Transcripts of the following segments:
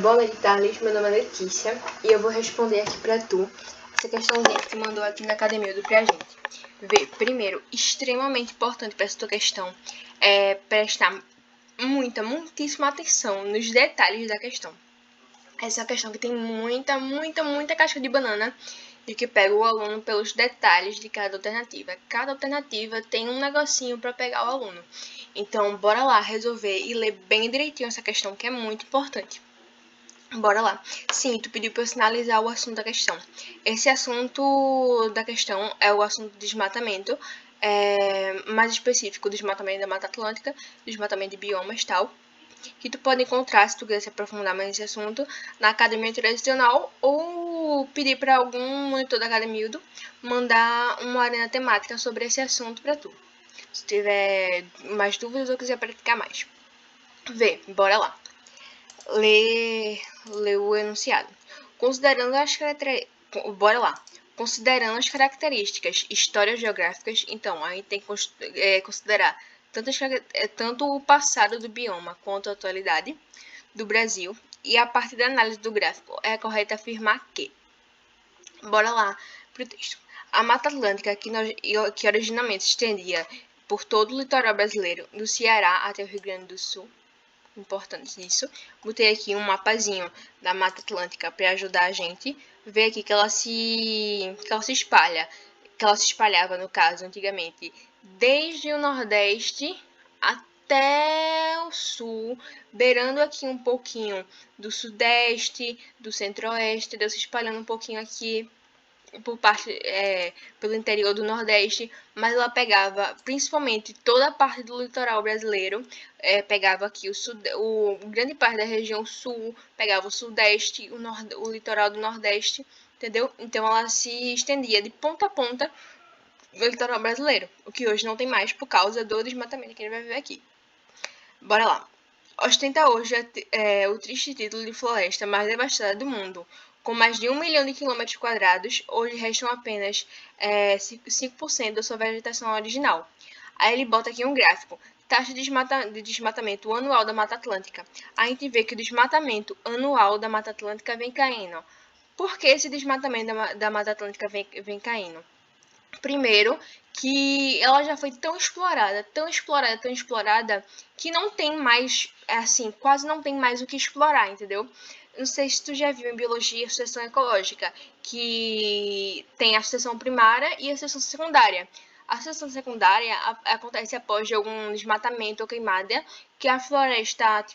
Boa noite, Thales. Meu nome é Letícia e eu vou responder aqui pra tu essa questãozinha que tu mandou aqui na academia do Pra Gente. Vê, primeiro, extremamente importante para essa tua questão é prestar muitíssima atenção nos detalhes da questão. Essa é uma questão que tem muita casca de banana e que pega o aluno pelos detalhes de cada alternativa. Cada alternativa tem um negocinho para pegar o aluno. Então, bora lá resolver e ler bem direitinho essa questão, que é muito importante. Bora lá. Sim, tu pediu para eu sinalizar o assunto da questão. Esse assunto da questão é o assunto de desmatamento, mais específico, desmatamento da Mata Atlântica, desmatamento de biomas e tal, que tu pode encontrar, se tu quiser se aprofundar mais nesse assunto, na academia tradicional ou pedir para algum monitor da academia mandar uma arena temática sobre esse assunto para tu. Se tiver mais dúvidas ou quiser praticar mais. Vê, bora lá. Lê o enunciado. Considerando as características historiogeográficas, então a gente tem que considerar tanto o passado do bioma quanto a atualidade do Brasil, e a partir da análise do gráfico é correto afirmar que, bora lá pro texto, a Mata Atlântica, que originalmente se estendia por todo o litoral brasileiro, do Ceará até o Rio Grande do Sul, importante isso. Botei aqui um mapazinho da Mata Atlântica para ajudar a gente. Ver aqui que ela se espalha, que ela se espalhava, no caso, antigamente, desde o Nordeste até o Sul, beirando aqui um pouquinho do Sudeste, do Centro-Oeste, deu se espalhando um pouquinho aqui por parte pelo interior do Nordeste, mas ela pegava principalmente toda a parte do litoral brasileiro, pegava aqui o grande parte da região sul, pegava o Sudeste, o litoral do Nordeste, entendeu? Então ela se estendia de ponta a ponta no litoral brasileiro, o que hoje não tem mais por causa do desmatamento que a gente vai ver aqui. Bora lá. Ostenta hoje o triste título de floresta mais devastada do mundo. Com mais de 1 milhão de quilômetros quadrados, hoje restam apenas 5% da sua vegetação original. Aí ele bota aqui um gráfico. Taxa de desmatamento anual da Mata Atlântica. A gente vê que o desmatamento anual da Mata Atlântica vem caindo. Por que esse desmatamento da Mata Atlântica vem caindo? Primeiro, que ela já foi tão explorada, que não tem mais, quase não tem mais o que explorar, entendeu? Não sei se tu já viu em biologia a sucessão ecológica, que tem a sucessão primária e a sucessão secundária. A sucessão secundária acontece após algum desmatamento ou queimada, que a floresta,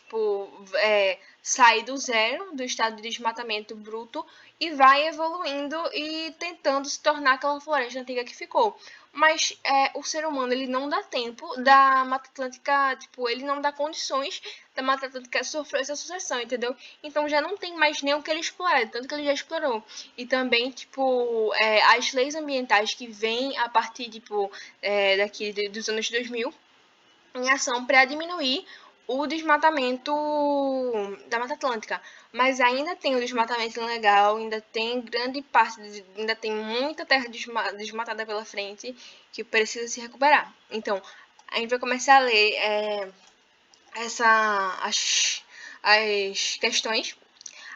sai do zero, do estado de desmatamento bruto, e vai evoluindo e tentando se tornar aquela floresta antiga que ficou. Mas o ser humano, ele não dá tempo da Mata Atlântica, ele não dá condições da Mata Atlântica sofrer essa sucessão, entendeu? Então já não tem mais nem o que ele explorar, tanto que ele já explorou. E também, as leis ambientais que vêm a partir, daqui dos anos 2000, em ação para diminuir o desmatamento da Mata Atlântica, mas ainda tem o desmatamento ilegal, ainda tem grande parte, ainda tem muita terra desmatada pela frente que precisa se recuperar. Então, a gente vai começar a ler as questões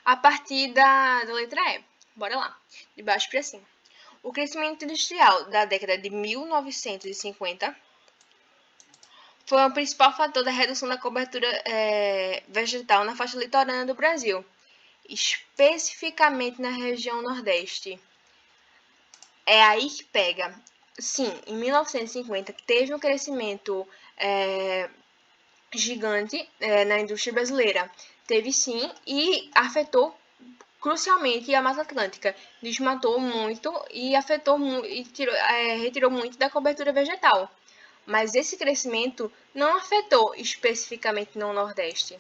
a partir da letra E. Bora lá, de baixo para cima. O crescimento industrial da década de 1950 foi o principal fator da redução da cobertura vegetal na faixa litorânea do Brasil, especificamente na região Nordeste. É aí que pega. Sim, em 1950 teve um crescimento gigante na indústria brasileira. Teve sim, e afetou crucialmente a Mata Atlântica. Desmatou muito e afetou e retirou muito da cobertura vegetal. Mas esse crescimento não afetou especificamente no Nordeste.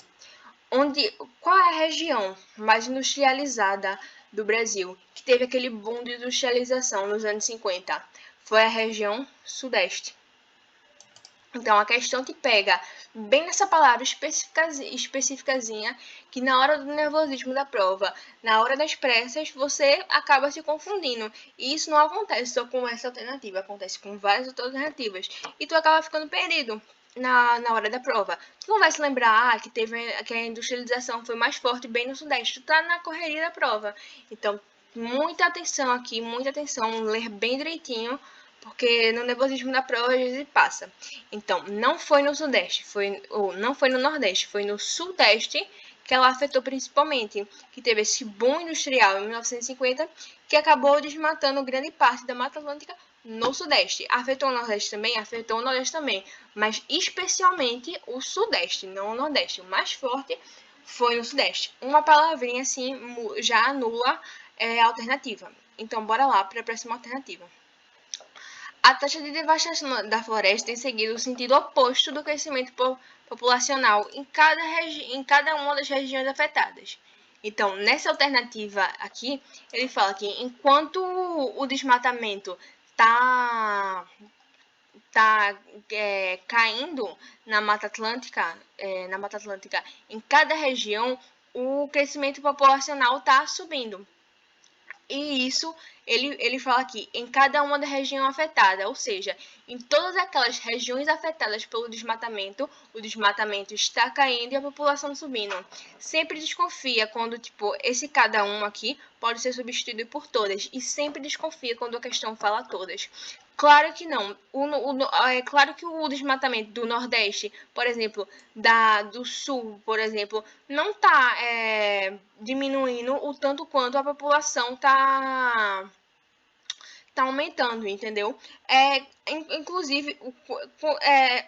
Qual é a região mais industrializada do Brasil que teve aquele boom de industrialização nos anos 50? Foi a região Sudeste. Então, a questão que pega bem nessa palavra especificazinha, que na hora do nervosismo da prova, na hora das pressas, você acaba se confundindo. E isso não acontece só com essa alternativa, acontece com várias outras alternativas. E tu acaba ficando perdido. na hora da prova. Tu não vai se lembrar que a industrialização foi mais forte bem no Sudeste. Tu tá na correria da prova. Então, muita atenção aqui, muita atenção, ler bem direitinho, porque no nervosismo da prova às vezes passa. Então, não foi no Sudeste, ou não foi no Nordeste, foi no Sudeste que ela afetou principalmente, que teve esse boom industrial em 1950, que acabou desmatando grande parte da Mata Atlântica no Sudeste. Afetou o Nordeste também? Afetou o Nordeste também, mas especialmente o Sudeste, não o Nordeste. O mais forte foi no Sudeste. Uma palavrinha assim já anula a alternativa. Então, bora lá para a próxima alternativa. A taxa de devastação da floresta tem seguido o sentido oposto do crescimento populacional em cada uma das regiões afetadas. Então, nessa alternativa aqui, ele fala que enquanto o desmatamento está caindo na Mata Atlântica, em cada região, o crescimento populacional está subindo. E isso ele fala aqui, em cada uma da região afetada, ou seja, em todas aquelas regiões afetadas pelo desmatamento, o desmatamento está caindo e a população subindo. Sempre desconfia quando, tipo, esse cada um aqui pode ser substituído por todas, e sempre desconfia quando a questão fala todas. Claro que não. É claro que o desmatamento do Nordeste, por exemplo, do Sul, por exemplo, não está diminuindo o tanto quanto a população está aumentando, entendeu? Inclusive,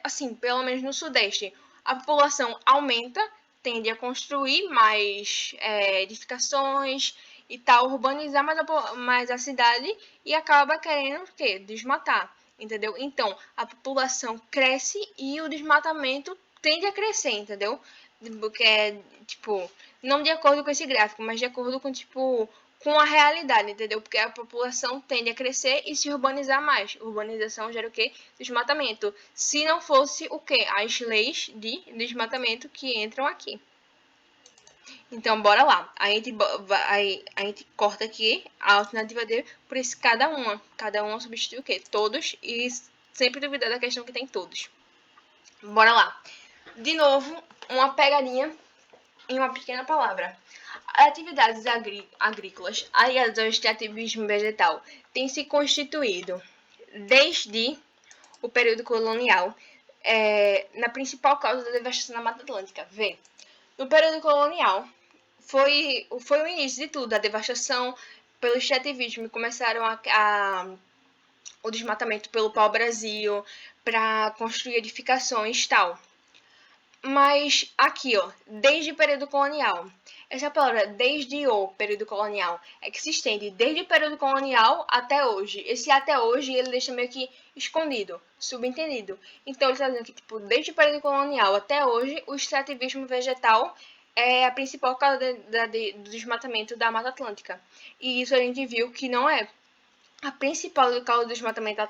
assim, pelo menos no Sudeste, a população aumenta, tende a construir mais edificações e tal, urbanizar mais a cidade e acaba querendo o quê? Desmatar, entendeu? Então, a população cresce e o desmatamento tende a crescer, entendeu? Porque tipo, não de acordo com esse gráfico, mas de acordo com, tipo, com a realidade, entendeu? Porque a população tende a crescer e se urbanizar mais. Urbanização gera o quê? Desmatamento. Se não fosse o quê? As leis de desmatamento que entram aqui. Então, bora lá. A gente corta aqui a alternativa D por esse cada uma. Cada uma substitui o quê? Todos. E sempre duvidar da questão que tem todos. Bora lá. De novo, uma pegadinha em uma pequena palavra. Atividades agrícolas aliadas ao extrativismo vegetal têm se constituído desde o período colonial na principal causa da devastação da Mata Atlântica. Vê, no período colonial foi o início de tudo, a devastação pelo extrativismo. Começaram o desmatamento pelo pau-brasil para construir edificações e tal. Mas aqui, ó, desde o período colonial. Essa palavra desde o período colonial é que se estende desde o período colonial até hoje. Esse até hoje ele deixa meio que escondido, subentendido. Então ele está dizendo que, tipo, desde o período colonial até hoje, o extrativismo vegetal é a principal causa do desmatamento da Mata Atlântica. E isso a gente viu que não é a principal causa do desmatamento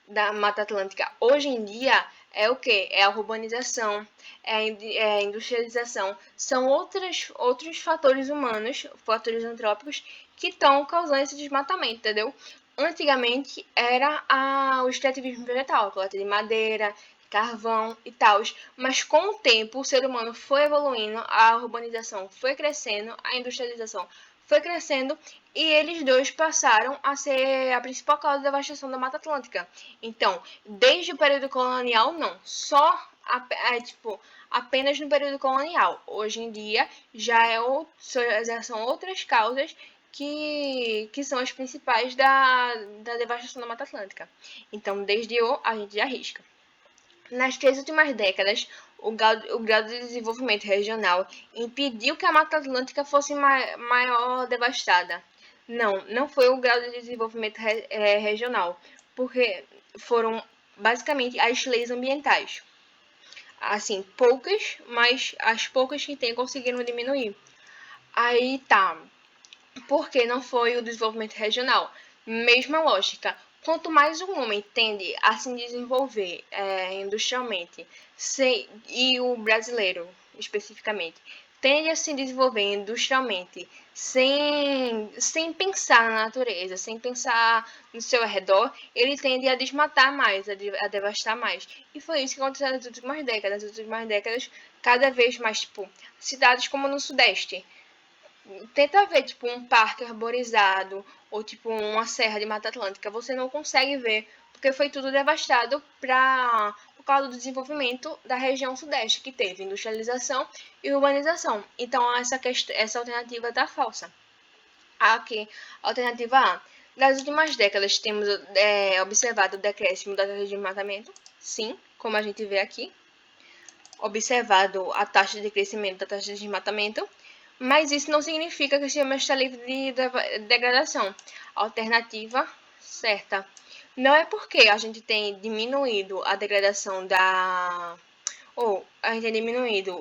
da Mata Atlântica hoje em dia é o que? É a urbanização, é a industrialização. São outros fatores humanos, fatores antrópicos, que estão causando esse desmatamento, entendeu? Antigamente era o extrativismo vegetal, a coleta de madeira, carvão e tal. Mas com o tempo o ser humano foi evoluindo, a urbanização foi crescendo, a industrialização foi crescendo e eles dois passaram a ser a principal causa da devastação da Mata Atlântica. Então, desde o período colonial, não. Apenas no período colonial. Hoje em dia, já são outras causas que são as principais da devastação da Mata Atlântica. Então, desde a gente já arrisca. Nas 3 últimas décadas, o grau de desenvolvimento regional impediu que a Mata Atlântica fosse maior devastada. Não foi o grau de desenvolvimento regional, porque foram basicamente as leis ambientais. Assim, poucas, mas as poucas que tem conseguiram diminuir. Aí tá. Por que não foi o desenvolvimento regional? Mesma lógica. Quanto mais um homem tende a se desenvolver industrialmente, e o brasileiro especificamente, tende a se desenvolver industrialmente sem pensar na natureza, sem pensar no seu redor, ele tende a desmatar mais, a devastar mais. E foi isso que aconteceu nas últimas décadas. Nas últimas décadas, cada vez mais, tipo, cidades como no Sudeste. Tenta ver, tipo, um parque arborizado ou, tipo, uma serra de Mata Atlântica. Você não consegue ver, porque foi tudo devastado por causa do desenvolvimento da região Sudeste, que teve industrialização e urbanização. Então, essa alternativa tá falsa. Aqui, alternativa A. Nas últimas décadas, temos observado o decréscimo da taxa de desmatamento. Sim, como a gente vê aqui. Observado a taxa de crescimento da taxa de desmatamento. Mas isso não significa que o sistema está livre de degradação. Alternativa certa. Não é porque a gente tem diminuído a degradação ou a gente tem diminuído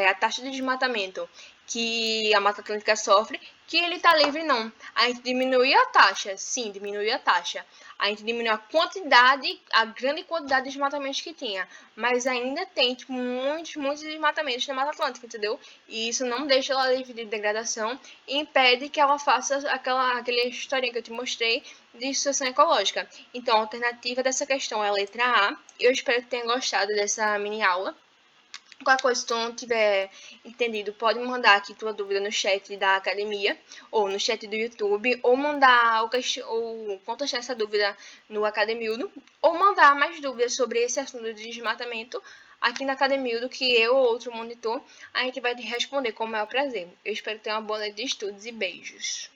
a taxa de desmatamento que a Mata Atlântica sofre, que ele está livre, não. A gente diminuiu a taxa, sim, diminuiu a taxa. A gente diminuiu a grande quantidade de desmatamentos que tinha, mas ainda tem tipo, muitos desmatamentos na Mata Atlântica, entendeu? E isso não deixa ela livre de degradação e impede que ela faça aquela historinha que eu te mostrei de sucessão ecológica. Então, a alternativa dessa questão é a letra A. Eu espero que tenha gostado dessa mini aula. Qualquer coisa, se tu não tiver entendido, pode mandar aqui tua dúvida no chat da academia, ou no chat do YouTube, ou mandar ou contestar essa dúvida no Academiudo, ou mandar mais dúvidas sobre esse assunto de desmatamento aqui na Academiudo, que eu ou outro monitor, a gente vai te responder com o maior prazer. Eu espero que tenha uma boa noite de estudos e beijos.